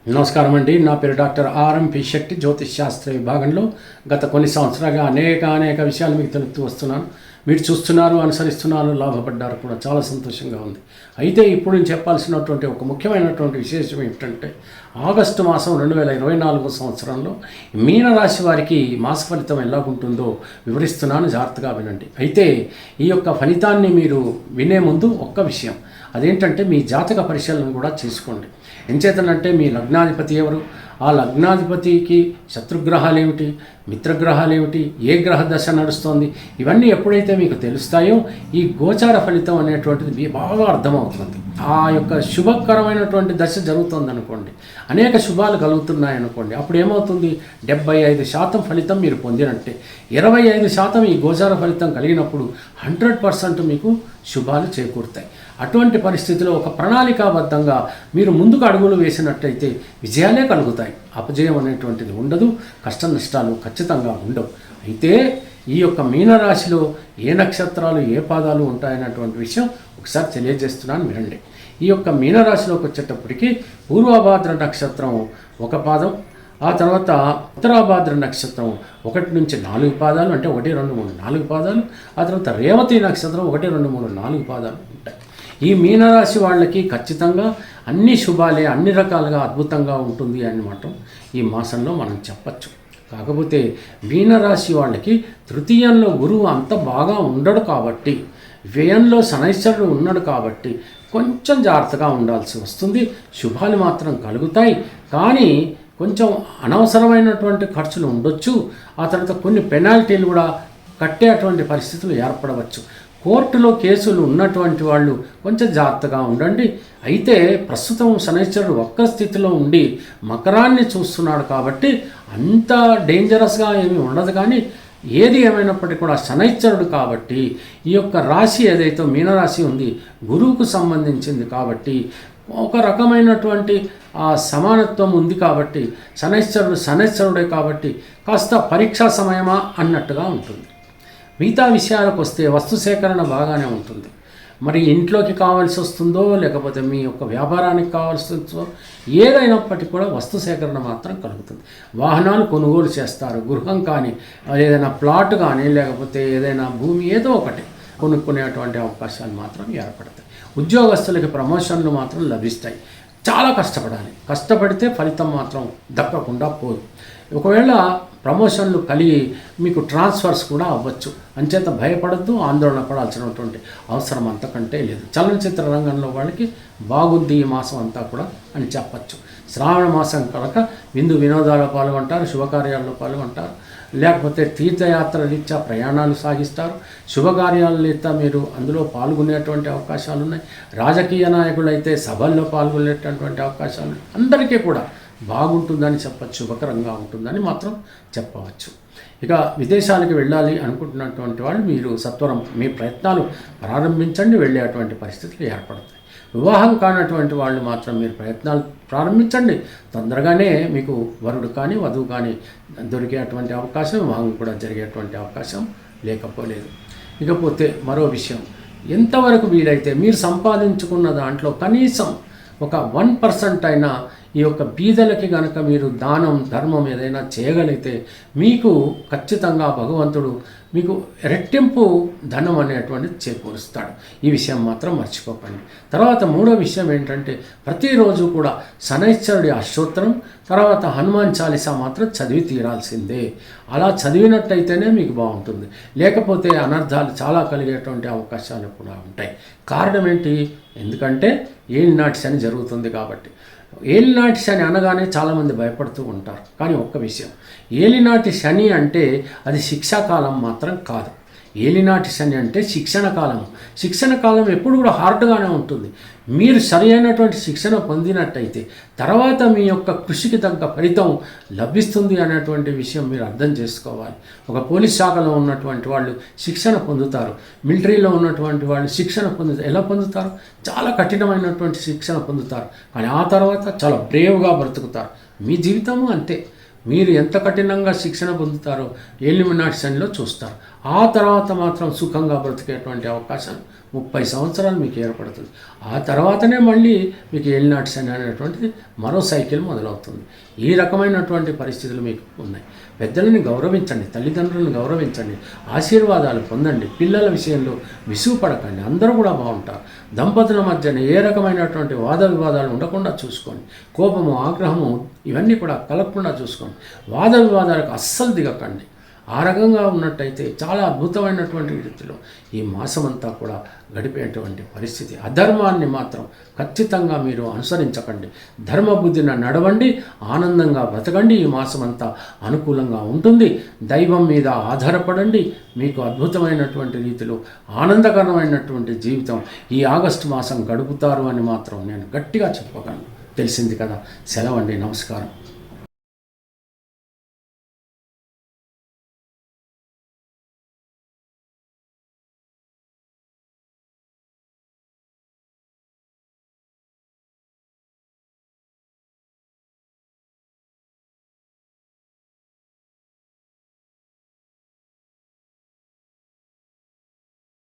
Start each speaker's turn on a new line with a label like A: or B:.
A: నమస్కారం అండి. నా పేరు డాక్టర్ ఆర్ఎంపి శెట్టి. జ్యోతిష్ శాస్త్ర విభాగంలో గత కొన్ని సంవత్సరాలుగా అనేక విషయాలు మీకు తెలుపుతూ వస్తున్నాను. మీరు చూస్తున్నారు, అనుసరిస్తున్నారు, లాభపడ్డారు కూడా. చాలా సంతోషంగా ఉంది. అయితే ఇప్పుడు నేను చెప్పాల్సినటువంటి ఒక ముఖ్యమైనటువంటి విశేషం ఏమిటంటే, ఆగస్టు మాసం 2024 సంవత్సరంలో మీనరాశి వారికి మాస ఫలితం ఎలాగుంటుందో వివరిస్తున్నాను, జాగ్రత్తగా వినండి. అయితే ఈ యొక్క ఫలితాన్ని మీరు వినే ముందు ఒక్క విషయం, అదేంటంటే మీ జాతక పరిశీలన కూడా చేసుకోండి. ఎంచేతనంటే మీ లగ్నాధిపతి ఎవరు, ఆ లగ్నాధిపతికి శత్రుగ్రహాలు ఏమిటి, మిత్రగ్రహాలు ఏమిటి, ఏ గ్రహ దశ నడుస్తోంది, ఇవన్నీ ఎప్పుడైతే మీకు తెలుస్తాయో ఈ గోచార ఫలితం అనేటువంటిది బాగా అర్థమవుతుంది. ఆ యొక్క శుభకరమైనటువంటి దశ జరుగుతుంది అనుకోండి, అనేక శుభాలు కలుగుతున్నాయనుకోండి, అప్పుడు ఏమవుతుంది, 75% ఫలితం మీరు పొందినట్టే. 25% ఈ గోచార ఫలితం కలిగినప్పుడు 100% మీకు శుభాలు చేకూరుతాయి. అటువంటి పరిస్థితిలో ఒక ప్రణాళికాబద్ధంగా మీరు ముందుకు అడుగులు వేసినట్టయితే విజయాలే కలుగుతాయి. అపజయం అనేటువంటిది ఉండదు, కష్ట నష్టాలు ఖచ్చితంగా ఉండవు. అయితే ఈ యొక్క మీనరాశిలో ఏ నక్షత్రాలు ఏ పాదాలు ఉంటాయన్నటువంటి విషయం ఒకసారి తెలియజేస్తున్నాను, వినండి. ఈ యొక్క మీనరాశిలోకి వచ్చేటప్పటికి పూర్వభాద్ర నక్షత్రం ఒక పాదం, ఆ తర్వాత ఉత్తరాభాద్ర నక్షత్రం 1 నుంచి 4 పాదాలు, అంటే 1, 2, 3, 4 పాదాలు, ఆ తర్వాత రేవతి నక్షత్రం 1, 2, 3, 4 పాదాలు ఉంటాయి. ఈ మీనరాశి వాళ్ళకి ఖచ్చితంగా అన్ని శుభాలే, అన్ని రకాలుగా అద్భుతంగా ఉంటుంది అన్నమాట ఈ మాసంలో మనం చెప్పచ్చు. కాకపోతే మీనరాశి వాళ్ళకి తృతీయంలో గురువు అంత బాగా ఉండడు కాబట్టి, వ్యయంలో శనైశ్వరుడు ఉన్నాడు కాబట్టి కొంచెం జాగ్రత్తగా ఉండాల్సి వస్తుంది. శుభాలు మాత్రం కలుగుతాయి, కానీ కొంచెం అనవసరమైనటువంటి ఖర్చులు ఉండొచ్చు. ఆ తర్వాత కొన్ని పెనాల్టీలు కూడా కట్టేటువంటి పరిస్థితులు ఏర్పడవచ్చు. కోర్టులో కేసులు ఉన్నటువంటి వాళ్ళు కొంచెం జాగ్రత్తగా ఉండండి. అయితే ప్రస్తుతం శనైశ్వరుడు ఒక్క స్థితిలో ఉండి మకరాన్ని చూస్తున్నాడు కాబట్టి అంత డేంజరస్గా ఏమీ ఉండదు. కానీ ఏది ఏమైనప్పటికీ కూడా శనైశ్వరుడు కాబట్టి ఈ యొక్క రాశి ఏదైతే మీనరాశి ఉంది గురువుకు సంబంధించింది కాబట్టి ఒక రకమైనటువంటి సమానత్వం ఉంది కాబట్టి శనైశ్వరుడే కాబట్టి కాస్త పరీక్షా సమయమా అన్నట్టుగా ఉంటుంది. మిగతా విషయాలకు వస్తే వస్తు సేకరణ బాగానే ఉంటుంది. మరి ఇంట్లోకి కావాల్సి వస్తుందో లేకపోతే మీ యొక్క వ్యాపారానికి కావాల్సి వస్తుందో ఏదైనప్పటికీ కూడా వస్తు సేకరణ మాత్రం కలుగుతుంది. వాహనాలు కొనుగోలు చేస్తారు, గృహం కానీ ఏదైనా ప్లాట్ కానీ లేకపోతే ఏదైనా భూమి ఏదో ఒకటి కొనుక్కునేటువంటి అవకాశాలు మాత్రం ఏర్పడతాయి. ఉద్యోగస్తులకి ప్రమోషన్లు మాత్రం లభిస్తాయి. చాలా కష్టపడాలి, కష్టపడితే ఫలితం మాత్రం దక్కకుండా పోదు. ఒకవేళ ప్రమోషన్లు కలిగి మీకు ట్రాన్స్ఫర్స్ కూడా అవ్వచ్చు. అంచేత భయపడద్దు, ఆందోళన పడాల్సినటువంటి అవసరం అంతకంటే లేదు. చలనచిత్ర రంగంలో వాళ్ళకి బాగుంది ఈ మాసం అంతా కూడా అని చెప్పచ్చు. శ్రావణ మాసం కనుక విందు వినోదాల్లో పాల్గొంటారు, శుభకార్యాల్లో పాల్గొంటారు, లేకపోతే తీర్థయాత్ర రీత్యా ప్రయాణాలు సాగిస్తారు, శుభకార్యాల రీత్యా మీరు అందులో పాల్గొనేటువంటి అవకాశాలు ఉన్నాయి. రాజకీయ నాయకులైతే సభల్లో పాల్గొనేటటువంటి అవకాశాలు అందరికీ కూడా బాగుంటుందని చెప్పచ్చు, శుభకరంగా ఉంటుందని మాత్రం చెప్పవచ్చు. ఇక విదేశాలకు వెళ్ళాలి అనుకుంటున్నటువంటి వాళ్ళు మీరు సత్వరం మీ ప్రయత్నాలు ప్రారంభించండి, వెళ్ళేటువంటి పరిస్థితులు ఏర్పడతాయి. వివాహం కానటువంటి వాళ్ళు మాత్రం మీరు ప్రయత్నాలు ప్రారంభించండి, తొందరగానే మీకు వరుడు కానీ వధువు కానీ దొరికేటువంటి అవకాశం, వివాహం కూడా జరిగేటువంటి అవకాశం లేకపోలేదు. ఇకపోతే మరో విషయం, ఎంతవరకు వీలైతే మీరు సంపాదించుకున్న దాంట్లో కనీసం ఒక 1% అయినా ఈ యొక్క బీదలకి కనుక మీరు దానం ధర్మం ఏదైనా చేయగలిగితే మీకు ఖచ్చితంగా భగవంతుడు మీకు రెట్టింపు ధనం అనేటువంటిది చేకూరుస్తాడు. ఈ విషయం మాత్రం మర్చిపోకండి. తర్వాత మూడో విషయం ఏంటంటే, ప్రతిరోజు కూడా శనైశ్వరుడి అష్టోత్తరం తర్వాత హనుమాన్ చాలీసా మాత్రం చదివి తీరాల్సిందే. అలా చదివినట్టయితేనే మీకు బాగుంటుంది, లేకపోతే అనర్థాలు చాలా కలిగేటువంటి అవకాశాలు కూడా ఉంటాయి. కారణం ఏంటి, ఎందుకంటే ఏలినాటి శని జరుగుతుంది కాబట్టి. ఏలినాటి శని అనగానే చాలామంది భయపడుతూ ఉంటారు. కానీ ఒక్క విషయం, ఏలినాటి శని అంటే అది శిక్షాకాలం మాత్రం కాదు. ఏలినాటి శని అంటే శిక్షణ కాలం. శిక్షణ కాలం ఎప్పుడు కూడా హార్డ్గానే ఉంటుంది. మీరు సరి అయినటువంటి శిక్షణ పొందినట్టయితే తర్వాత మీ యొక్క కృషికి తగ్గ ఫలితం లభిస్తుంది అనేటువంటి విషయం మీరు అర్థం చేసుకోవాలి. ఒక పోలీస్ శాఖలో ఉన్నటువంటి వాళ్ళు శిక్షణ పొందుతారు, మిలిటరీలో ఉన్నటువంటి వాళ్ళు శిక్షణ పొందుతారు. ఎలా పొందుతారు? చాలా కఠినమైనటువంటి శిక్షణ పొందుతారు, కానీ ఆ తర్వాత చాలా బ్రేవ్గా బ్రతుకుతారు. మీ జీవితము అంతే. మీరు ఎంత కఠినంగా శిక్షణ పొందుతారో ఎలిమినాటి శనిలో చూస్తారు. ఆ తర్వాత మాత్రం సుఖంగా బ్రతికేటువంటి అవకాశం 30 సంవత్సరాలు మీకు ఏర్పడుతుంది. ఆ తర్వాతనే మళ్ళీ మీకు ఏలినాటి శని అనేటువంటిది మరో సైకిల్ మొదలవుతుంది. ఈ రకమైనటువంటి పరిస్థితులు మీకు ఉన్నాయి. పెద్దలని గౌరవించండి, తల్లిదండ్రులను గౌరవించండి, ఆశీర్వాదాలు పొందండి. పిల్లల విషయంలో విసుగుపడకండి, అందరూ కూడా బాగుంటారు. దంపతుల మధ్యన ఏ రకమైనటువంటి వాద వివాదాలు ఉండకుండా చూసుకోండి. కోపము, ఆగ్రహము ఇవన్నీ కూడా కలగకుండా చూసుకోండి. వాద వివాదాలకు అస్సలు దిగకండి. ఆ రకంగా ఉన్నట్టయితే చాలా అద్భుతమైనటువంటి రీతిలో ఈ మాసమంతా కూడా గడిపేటువంటి పరిస్థితి. అధర్మాన్ని మాత్రం ఖచ్చితంగా మీరు అనుసరించకండి. ధర్మబుద్ధిన నడవండి, ఆనందంగా బ్రతకండి. ఈ మాసమంతా అనుకూలంగా ఉంటుంది. దైవం మీద ఆధారపడండి. మీకు అద్భుతమైనటువంటి రీతిలో ఆనందకరమైనటువంటి జీవితం ఈ ఆగస్టు మాసం గడుపుతారు అని మాత్రం నేను గట్టిగా చెప్పగలను. తెలిసింది కదా. సెలవండి. నమస్కారం.